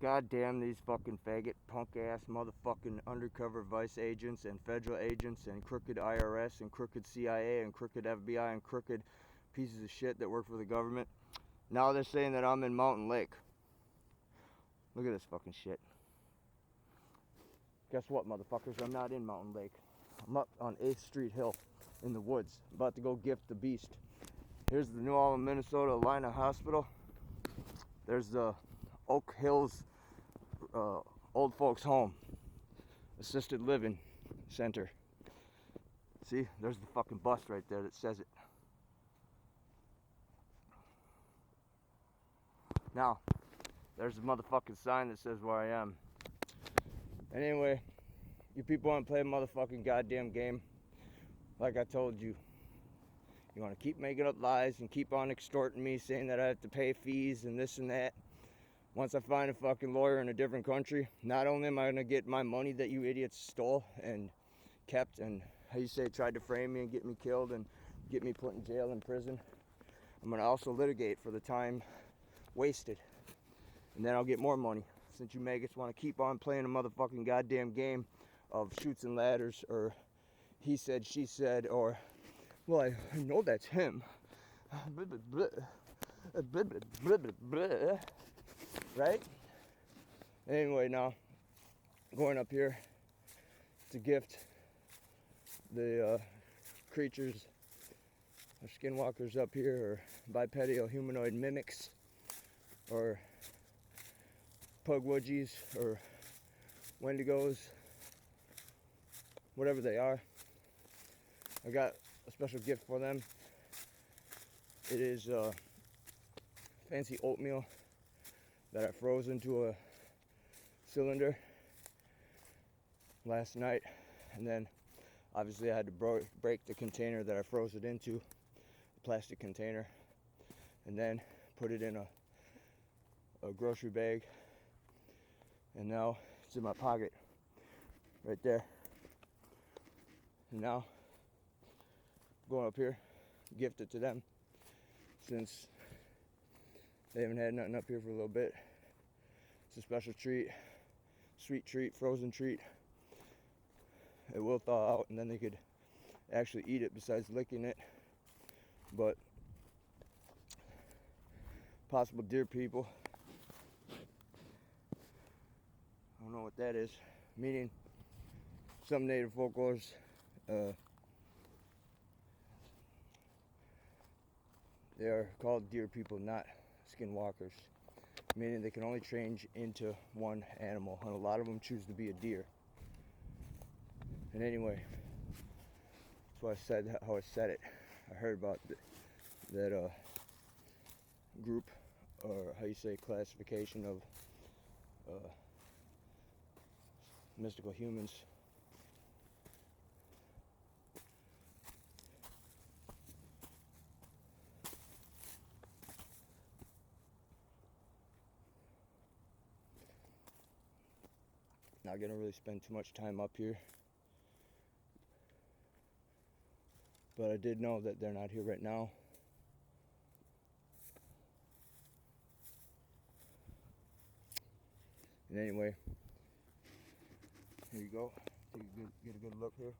goddamn these fucking faggot, punk-ass, motherfucking undercover vice agents and federal agents and crooked IRS and crooked CIA and crooked FBI and crooked pieces of shit that work for the government. Now they're saying that I'm in Mountain Lake. Look at this fucking shit. Guess what, motherfuckers? I'm not in Mountain Lake. I'm up on 8th Street Hill in the woods, about to go gift the beast. Here's the New Ulm, Minnesota Alina Hospital. There's the Oak Hills Old Folks Home, Assisted Living Center. See, there's the fucking bus right there that says it. Now, there's the motherfucking sign that says where I am. Anyway, you people want to play a motherfucking goddamn game? Like I told you, you want to keep making up lies and keep on extorting me, saying that I have to pay fees and this and that. Once I find a fucking lawyer in a different country, not only am I going to get my money that you idiots stole and kept and, how you say, tried to frame me and get me killed and get me put in jail and prison, I'm going to also litigate for the time wasted. And then I'll get more money. Since you maggots want to keep on playing a motherfucking goddamn game of chutes and ladders, or he said, she said, or, well, I know that's him. Right? Anyway, now going up here to gift the creatures or skinwalkers up here, or bipedal humanoid mimics, or pugwudgies, or wendigos, whatever they are. I got a special gift for them. It is fancy oatmeal that I froze into a cylinder last night, and then obviously I had to break the container that I froze it into, the plastic container, and then put it in a grocery bag, and now it's in my pocket right there. And now going up here, gift it to them, since they haven't had nothing up here for a little bit. It's a special treat, sweet treat, frozen treat. It will thaw out and then they could actually eat it besides licking it. But possible deer people, I don't know what that is, meaning some native folklores they are called deer people, not skinwalkers, meaning they can only change into one animal, and a lot of them choose to be a deer. And anyway, that's why I said how I said it. I heard about that group, or how you say, classification of mystical humans. Not gonna really spend too much time up here, but I did know that they're not here right now. And anyway, here you go. Get a good look here.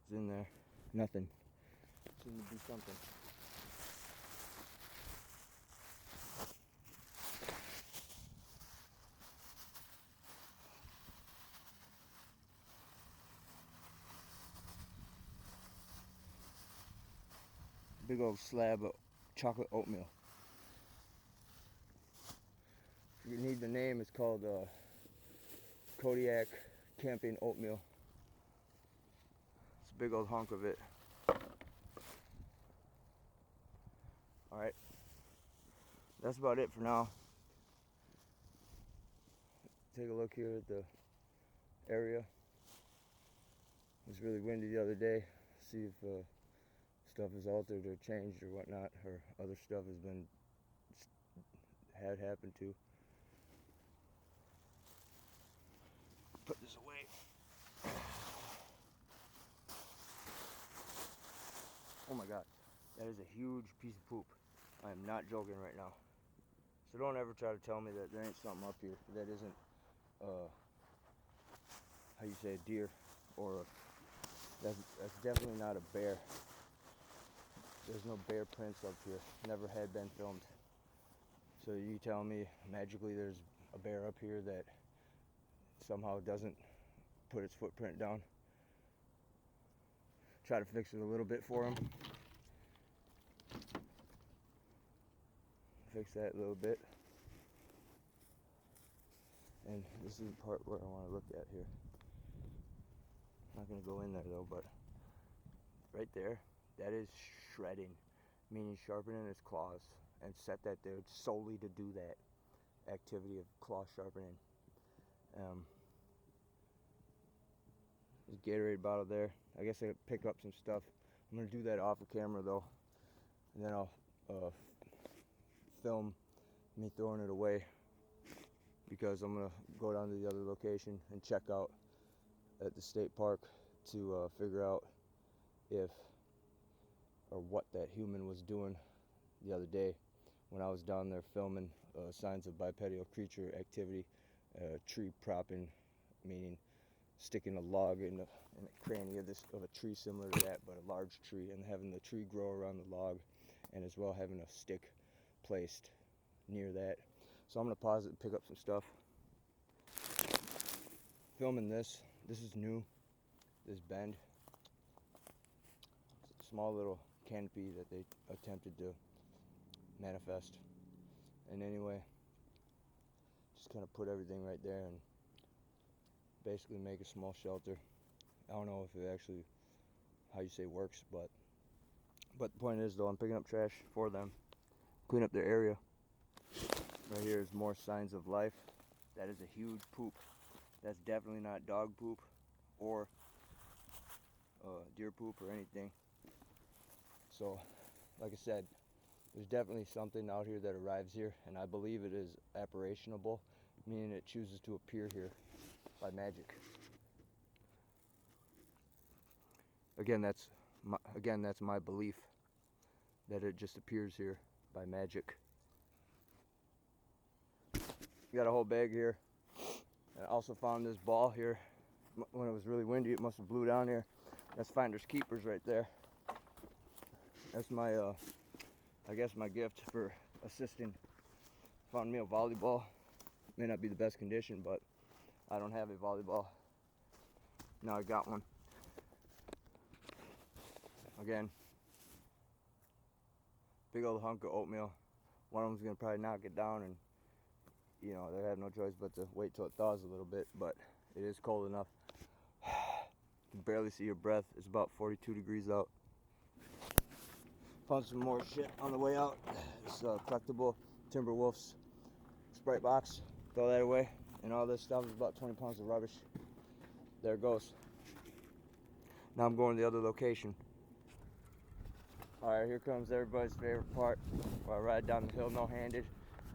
It's in there. Nothing. Seems to be something. Big old slab of chocolate oatmeal. If you need the name, it's called Kodiak Camping Oatmeal. It's a big old hunk of it. Alright, that's about it for now. Take a look here at the area. It was really windy the other day. See if stuff is altered or changed or whatnot, or other stuff has been had happened to. Put this away. Oh my God. That is a huge piece of poop. I am not joking right now. So don't ever try to tell me that there ain't something up here that isn't, how you say, a deer, or that's definitely not a bear. There's no bear prints up here. Never had been filmed. So you tell me magically there's a bear up here that somehow doesn't put its footprint down. Try to fix it a little bit for him. Fix that a little bit. And this is the part where I want to look at here. I'm not going to go in there though, but right there, that is shredding, meaning sharpening his claws, and set that there solely to do that activity of claw sharpening. There's a Gatorade bottle there. I guess I could pick up some stuff. I'm going to do that off of camera though, and then I'll film me throwing it away, because I'm going to go down to the other location and check out at the state park to figure out if or what that human was doing the other day when I was down there filming signs of bipedal creature activity, tree propping, meaning sticking a log in a cranny of a tree similar to that, but a large tree, and having the tree grow around the log, and as well having a stick placed near that. So I'm going to pause it and pick up some stuff. Filming this is new, this bend. It's a small little canopy that they attempted to manifest. And anyway, just kind of put everything right there and basically make a small shelter. I don't know if it actually, how you say, works, but the point is though, I'm picking up trash for them, clean up their area. Right here is more signs of life. That is a huge poop. That's definitely not dog poop or deer poop or anything. So, like I said, there's definitely something out here that arrives here, and I believe it is apparitionable, meaning it chooses to appear here by magic. Again, that's my belief, that it just appears here by magic. Got a whole bag here. I also found this ball here. When it was really windy, it must have blew down here. That's finders keepers right there. That's my, I guess my gift for assisting. Found me a volleyball. May not be the best condition, but I don't have a volleyball. Now I got one. Again, big old hunk of oatmeal. One of them's gonna probably knock it down, and you know, they have no choice but to wait till it thaws a little bit, but it is cold enough. You can barely see your breath. It's about 42 degrees out. Found some more shit on the way out. This collectible Timberwolves Sprite box. Throw that away. And all this stuff is about 20 pounds of rubbish. There it goes. Now I'm going to the other location. Alright, here comes everybody's favorite part, where I ride down the hill no-handed.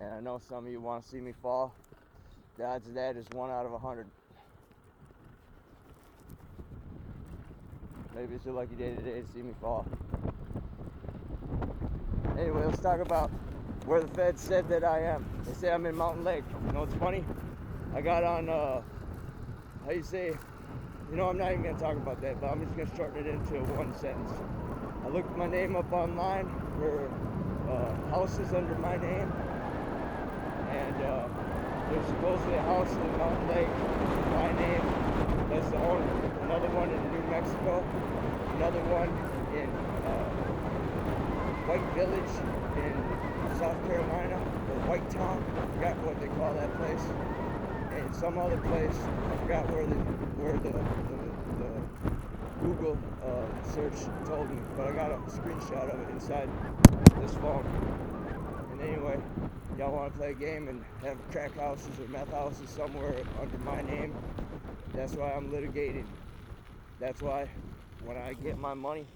And I know some of you want to see me fall. The odds of that is 1 out of 100. Maybe it's a lucky day today to see me fall. Anyway, let's talk about where the feds said that I am. They say I'm in Mountain Lake. You know what's funny? I got on, how you say, you know, I'm not even going to talk about that, but I'm just going to shorten it into one sentence. I looked my name up online for houses under my name. And there's supposedly a house in Mountain Lake, my name, that's the owner. Another one in New Mexico, another one in White Village in South Carolina, or White Town, I forgot what they call that place, and some other place, I forgot where the Google search told me, but I got a screenshot of it inside this phone. And anyway, y'all want to play a game and have crack houses or meth houses somewhere under my name, that's why I'm litigating. That's why when I get my money,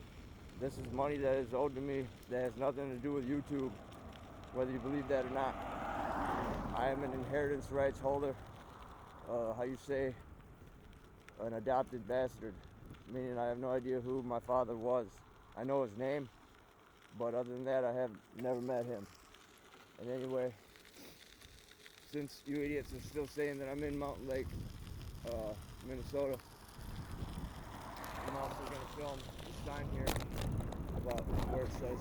this is money that is owed to me that has nothing to do with YouTube, whether you believe that or not. I am an inheritance rights holder, how you say, an adopted bastard, meaning I have no idea who my father was. I know his name, But other than that, I have never met him. And anyway, since you idiots are still saying that I'm in Mountain Lake, Minnesota, I'm also going to film the sign here about where it says,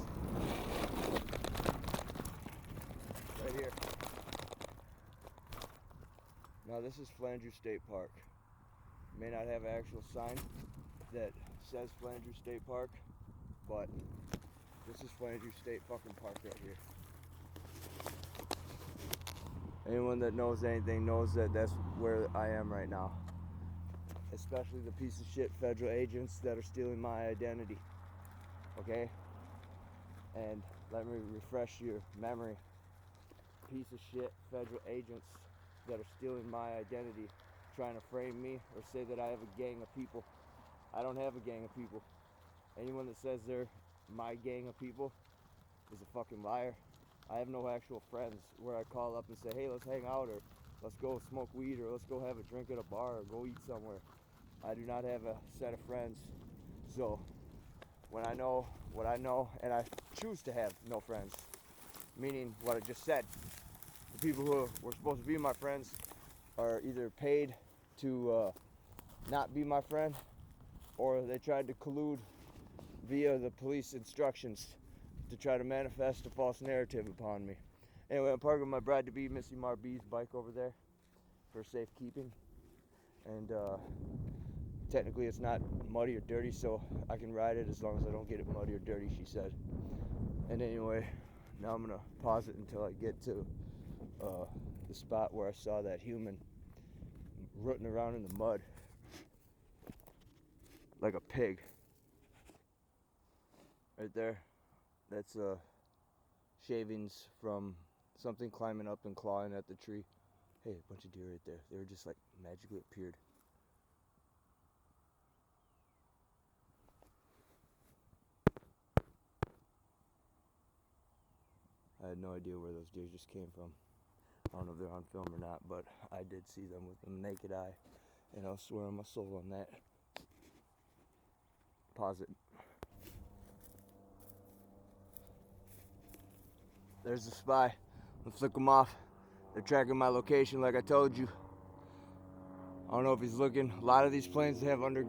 right here. Now this is Flandreau State Park. It may not have an actual sign that says Flandreau State Park, but this is Flandreau State fucking Park right here. Anyone that knows anything knows that that's where I am right now. Especially the piece of shit federal agents that are stealing my identity. Okay? And let me refresh your memory. Piece of shit federal agents that are stealing my identity, trying to frame me or say that I have a gang of people. I don't have a gang of people. Anyone that says they're my gang of people is a fucking liar. I have no actual friends where I call up and say, hey, let's hang out, or let's go smoke weed, or let's go have a drink at a bar, or go eat somewhere. I do not have a set of friends. So when I know what I know, and I choose to have no friends, meaning what I just said, the people who were supposed to be my friends are either paid to not be my friend, or they tried to collude via the police instructions to try to manifest a false narrative upon me. Anyway, I'm parking my bride-to-be Missy Marby's bike over there for safekeeping, and technically it's not muddy or dirty, so I can ride it as long as I don't get it muddy or dirty, she said. And anyway, now I'm gonna pause it until I get to the spot where I saw that human rooting around in the mud like a pig. Right there, that's shavings from something climbing up and clawing at the tree. Hey, a bunch of deer right there. They were just like magically appeared. I had no idea where those deer just came from. I don't know if they're on film or not, but I did see them with the naked eye, and I'll swear on my soul on that. Pause it. There's the spy. Let's flick them off. They're tracking my location like I told you. I don't know if he's looking. A lot of these planes have under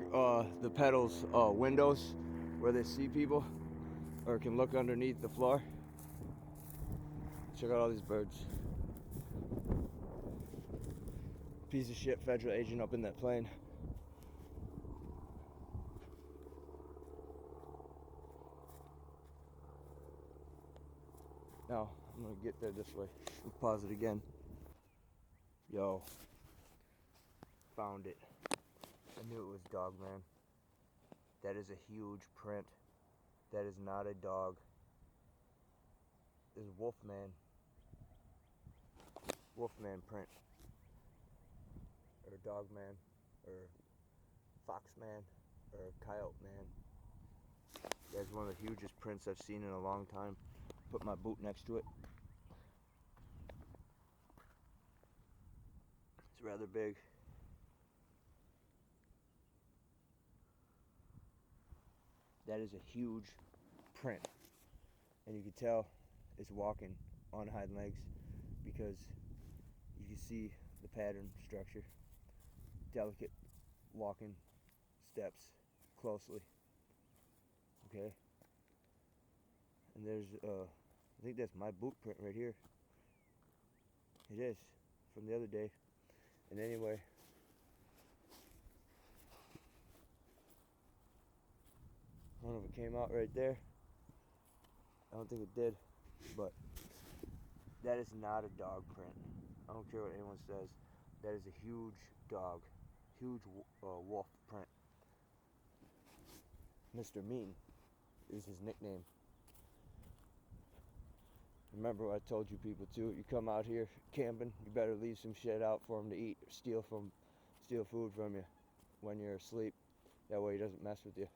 the pedals windows where they see people or can look underneath the floor. Check out all these birds. Piece of shit federal agent up in that plane. Now, I'm gonna get there this way. We'll pause it again. Yo. Found it. I knew it was dog, man. That is a huge print. That is not a dog. This is Wolfman. Wolfman print. Or dog man. Or fox man. Or coyote man. That's one of the hugest prints I've seen in a long time. Put my boot next to it. It's rather big. That is a huge print. And you can tell it's walking on hind legs because you can see the pattern structure. Delicate walking steps closely. Okay? And there's, I think that's my boot print right here. It is, from the other day. And anyway, I don't know if it came out right there. I don't think it did, but that is not a dog print. I don't care what anyone says. That is a huge dog, huge wolf print. Mr. Mean is his nickname. Remember what I told you people too, you come out here camping, you better leave some shit out for him to eat, or steal food from you when you're asleep. That way he doesn't mess with you.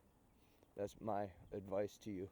That's my advice to you.